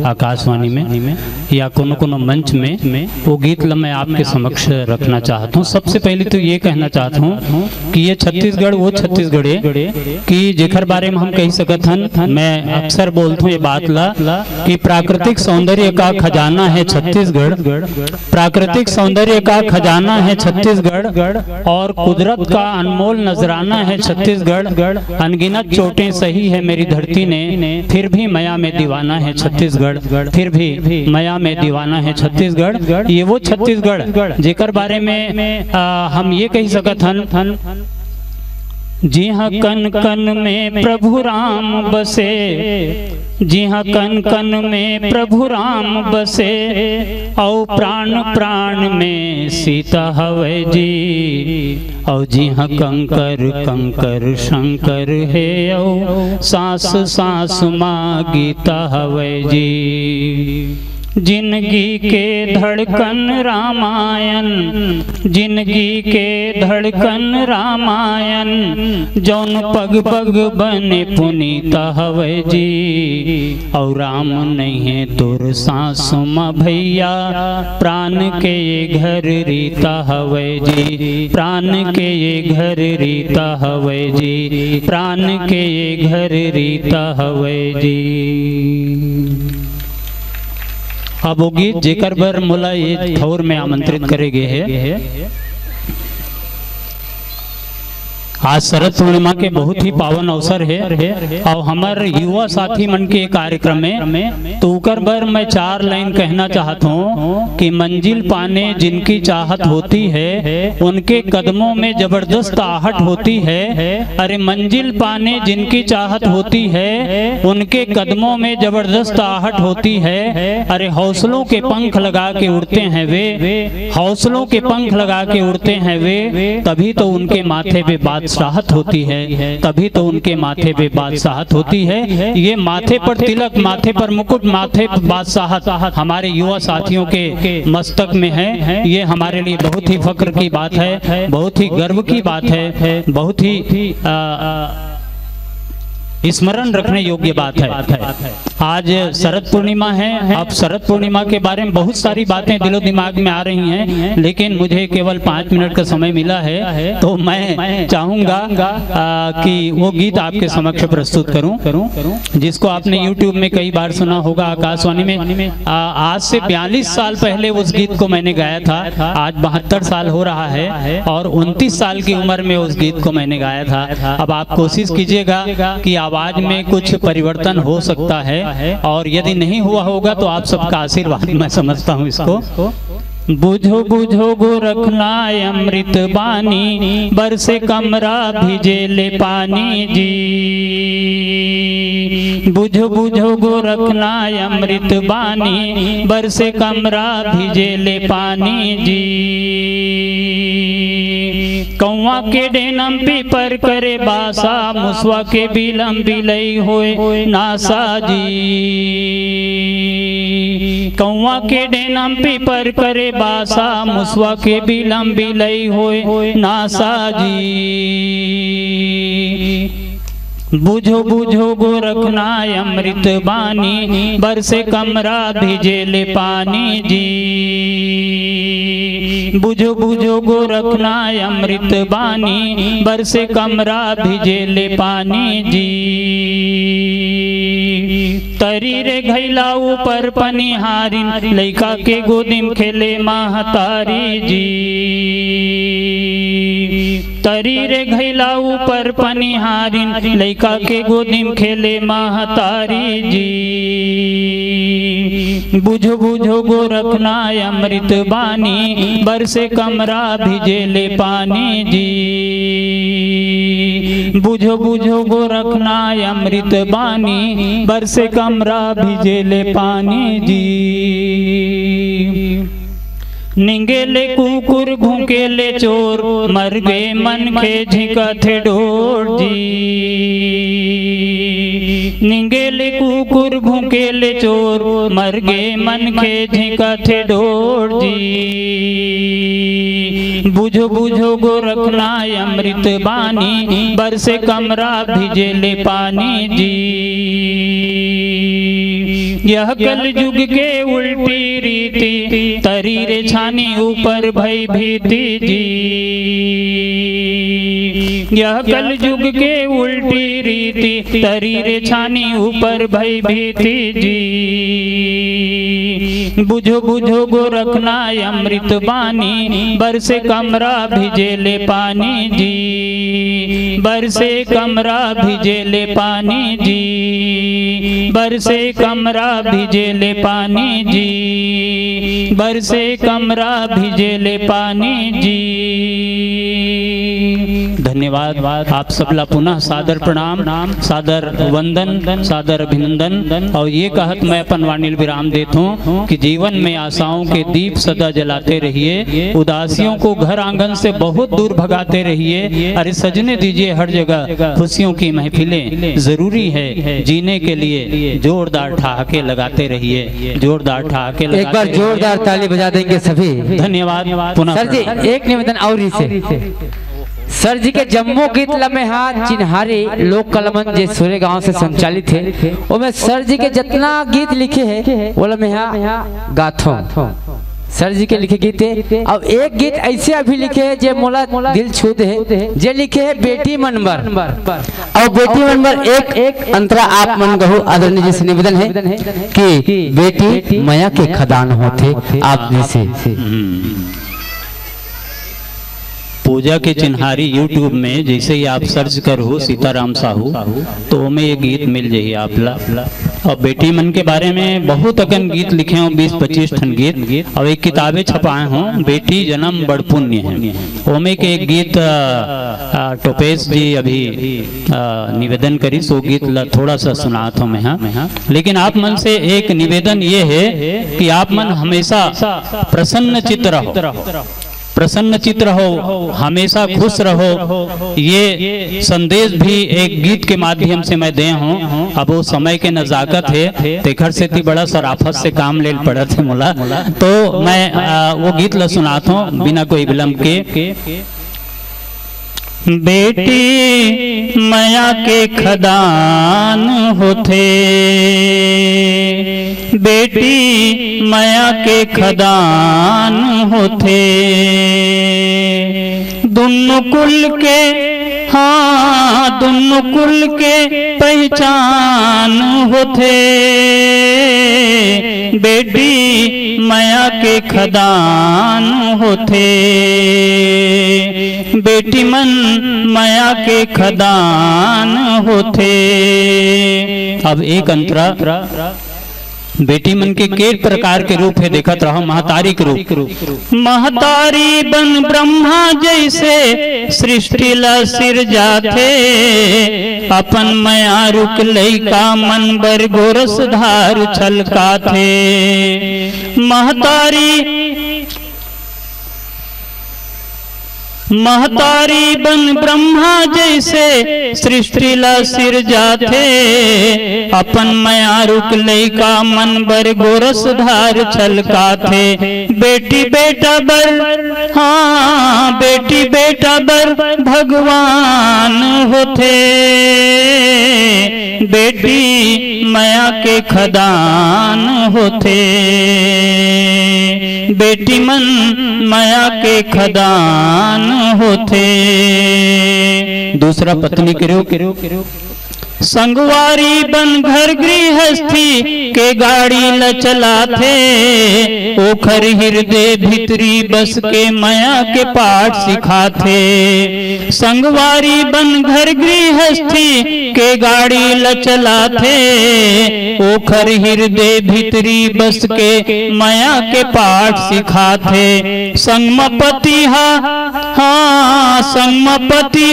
आकाशवाणी में या कोनो मंच में वो गीत मैं आपके समक्ष रखना चाहता हूँ। सबसे पहले तो ये कहना चाहता हूँ कि ये छत्तीसगढ़ वो छत्तीसगढ़ कि जेकर बारे में हम कह सकत हन। मैं अक्सर बोलता हूँ ये बात ला कि प्राकृतिक सौंदर्य का खजाना है छत्तीसगढ़, प्राकृतिक सौंदर्य का खजाना है छत्तीसगढ़, और कुदरत का अनमोल नजराना है छत्तीसगढ़। अनगिनत चोटें सही है मेरी धरती ने, फिर भी माया में दीवाना है छत्तीसगढ़, फिर भी माया में दीवाना है छत्तीसगढ़। ये वो छत्तीसगढ़ जेकर बारे में हम ये कह सकत हन। जी हाँ, कन कन में प्रभु राम बसे, जी हाँ, कन कन में प्रभु राम बसे, और प्राण प्राण में सीता हवे जी। और जी हाँ, कंकर कंकर शंकर है, और सांस सांस माँ गीता हवे जी। जिंदगी के धड़कन रामायण, जिंदगी के धड़कन रामायण, जौन पग पग बने पुनीता हवे जी। और राम नहीं है तुर सासु माँ भैया, प्राण के ये घर रीता हवे जी, प्राण के ये घर रीता हवे जी, प्राण के ये घर रीता हवे जी। अब वो गीत जेकर बर मोला ये थौर में आमंत्रित करेगे है। आज शरद पूर्णिमा के बहुत ही पावन अवसर है, और हमारे युवा साथी मन के कार्यक्रम में तो उकर बर मैं 4 लाइन कहना चाहता हूँ कि मंजिल पाने जिनकी चाहत होती है, उनके कदमों में जबरदस्त आहट होती है। अरे मंजिल पाने जिनकी चाहत होती है, उनके कदमों में जबरदस्त आहट होती है। अरे हौसलों के पंख लगा के उड़ते हैं वे, हौसलों के पंख लगा के उड़ते हैं वे, तभी तो उनके माथे पे बादशाहत होती है, तभी तो उनके माथे पे बादशाहत होती है। ये माथे पर तिलक, माथे पर मुकुट, माथे पर बादशाहत हमारे युवा साथियों के मस्तक में है। ये हमारे लिए बहुत ही फक्र की बात है, बहुत ही गर्व की बात है, बहुत ही स्मरण रखने योग्य बात है। आज शरद पूर्णिमा है। अब शरद पूर्णिमा के बारे में बहुत सारी बातें दिलो दिमाग में आ रही हैं, लेकिन मुझे केवल 5 मिनट का समय मिला है, तो मैं चाहूंगा कि वो गीत आपके समक्ष प्रस्तुत करूं जिसको आपने YouTube में कई बार सुना होगा, आकाशवाणी में। आज से 42 साल पहले उस गीत को मैंने गाया था। आज 72 साल हो रहा है, और 29 साल की उम्र में उस गीत को मैंने गाया था। अब आप कोशिश कीजिएगा कि आवाज में कुछ परिवर्तन हो सकता है, और यदि नहीं हुआ होगा तो आप सबका आशीर्वाद मैं समझता हूँ इसको। बुझो बुझो गोरखना अमृत बानी, बरसे कमरा भिजे ले पानी जी। बुझो बुझो गोरखना अमृत बानी, बरसे कमरा भिजे ले पानी जी। कौवा के डेनम पीपर करे बासा, मुसवा के बिलम बिलई होए नासा जी। कौवा के डेनम पीपर करे बासा, मुसवा के बिलम बिलई होए नासा जी। बुझो बुझो गोरखना अमृत बानी, बरसे कमरा भिजे ले पानी जी। बुझो बुझो गोरखना अमृत बानी, बरसे कमरा भिजे ले पानी जी। तरी रे घैला ऊपर पनिहारिन, लइका के गोदिम खेले महतारी जी। तरी रे घैला ऊपर पनिहारिन, लइका के गोदिम खेले महतारी जी। बुझो बुझो गोरखना अमृत बानी, बरसे कमरा भिजे ले पानी जी। बुझो बुझो गोरखना अमृत बानी, बरसे कमरा भिजे ले पानी जी। निंगेले कुकुर भूकेले चोर, मर गए मन के झिकत डोर जी। निंगेले कुकुर भूकेले चोर, मर गए मन के झिकत डोर जी। बुझो बुझो गोरखना अमृत बानी, बरसे कमरा भिजे ले पानी जी। यह कल युग के उल्टी रीति, तरी रे छानी ऊपर भई भीति जी। यह कल युग के उल्टी रीति, तरी रे छानी ऊपर भई भीति जी। बुझो बुझो गो रखना अमृत बानी, बरसे कमरा भिजेले पानी जी। बरसे कमरा भिजेले पानी जी। बरसे कमरा भिजेले पानी जी। बरसे कमरा भिजेले पानी जी। धन्यवाद। आप सबला पुनः सादर प्रणाम, सादर वंदन, सादर अभिनंदन। और ये कहत मैं अपन वाणी विराम देता हूँ कि जीवन में आशाओं के दीप सदा जलाते रहिए, उदासियों को घर आंगन से बहुत दूर भगाते रहिए। अरे सजने दीजिए हर जगह खुशियों की महफिलें, जरूरी है जीने के लिए जोरदार ठहाके लगाते रहिए, जोरदार ठहाके लगाते। एक बार जोरदार ताली बजा देंगे सभी। धन्यवाद। पुनः सर जी एक निवेदन और से सर जी के जम्मू गीत लम्हे हाथ चिन्हारी लोक कलमन जे सूर्य गांव से संचालित है, उसमें सर जी के जितना गीत लिखे हैं वो लम्हे गाथों सर जी के लिखे गीत है। अब एक गीत ऐसे अभी लिखे है जे मोला दिल छू दे, जे लिखे है बेटी मनबर। और बेटी मनबर एक अंतरा आप मन गहु आदरणीय जी से निवेदन है कि बेटी माया के खदान होते आप जैसे। पूजा के चिन्हारी YouTube में जैसे ही आप सर्च करो सीताराम साहू तो हमें ये गीत मिल जाइए आप ला। और बेटी मन के बारे में बहुत अकन गीत लिखे हों, 20-25 ठन गीत। और एक किताबें छपाए हों, बेटी जन्म बड़ पुण्य है। ओमे के एक गीत टोपेश जी अभी निवेदन करी, सो गीत ला थोड़ा सा सुनात हूँ मैं। लेकिन आप मन से एक निवेदन ये है कि आप मन हमेशा प्रसन्न चित्त रहो, प्रसन्न चित्त रहो, हमेशा खुश रहो। ये संदेश भी एक गीत के माध्यम से मैं दे हूँ। अब वो समय के नजाकत है, तेखर से ती बड़ा सराफत से काम ले पड़ा थे मुला, तो मैं वो गीत ला सुनाता हूँ बिना कोई विलंब के। बेटी माया के खदान होते, बेटी माया के खदान होते। दुन्नु कुल के, हाँ दुन्नु कुल के पहचान होते। बेटी माया के खदान होते। बेटी मन माया के खदान होते। अब एक अंतरा बेटी मन के प्रकार के रूप है देखत रहो। महतारी के रूप, महतारी बन ब्रह्मा जैसे सृष्टि ला सिर जाथे। अपन माया रुक लइका मन बर गोरस धार छलका थे। महतारी बन ब्रह्मा जैसे सृष्टि ला सिर जाथे। अपन माया रुक लइका मन बर गोरस धार छलका थे। बेटी बेटा बर, हाँ बेटी बेटा बर भगवान होते। बेटी माया के खदान होते। बेटी मन माया के खदान होते। दूसरा पत्नी के रूप, संगवारी बन घर गृहस्थी के गाड़ी ल चलाथे। ओखर हृदय भीतरी बस के माया के पाठ सिखाथे। संगवारी बन घर गृहस्थी के गाड़ी ल चलाथे। ओखर हृदय भीतरी बस के माया के पाठ सिखाथे। संगमपति हाँ संगमपति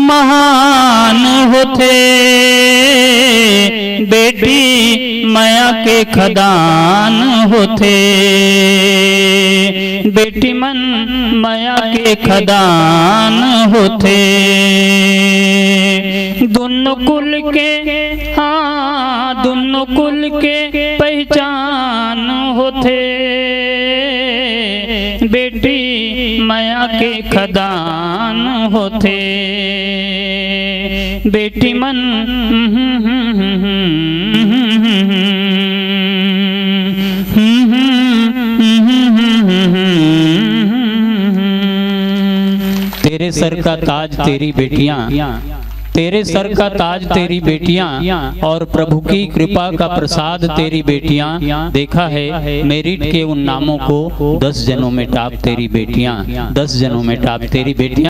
महान होते। बेटी माया के खदान होते। बेटी मन माया के खदान होते। दोनों कुल के, हाँ दोनों कुल के पहचान होते। बेटी माया के खदान होते। बेटी मन तेरे सर का ताज तेरी बेटियां, तेरे सर का ताज तेरी बेटियां, और प्रभु की कृपा का प्रसाद तेरी बेटियां। देखा है मेरिट के उन नामों को 10 जनों में टाप तेरी बेटियां, 10 जनों में टाप तेरी बेटियां।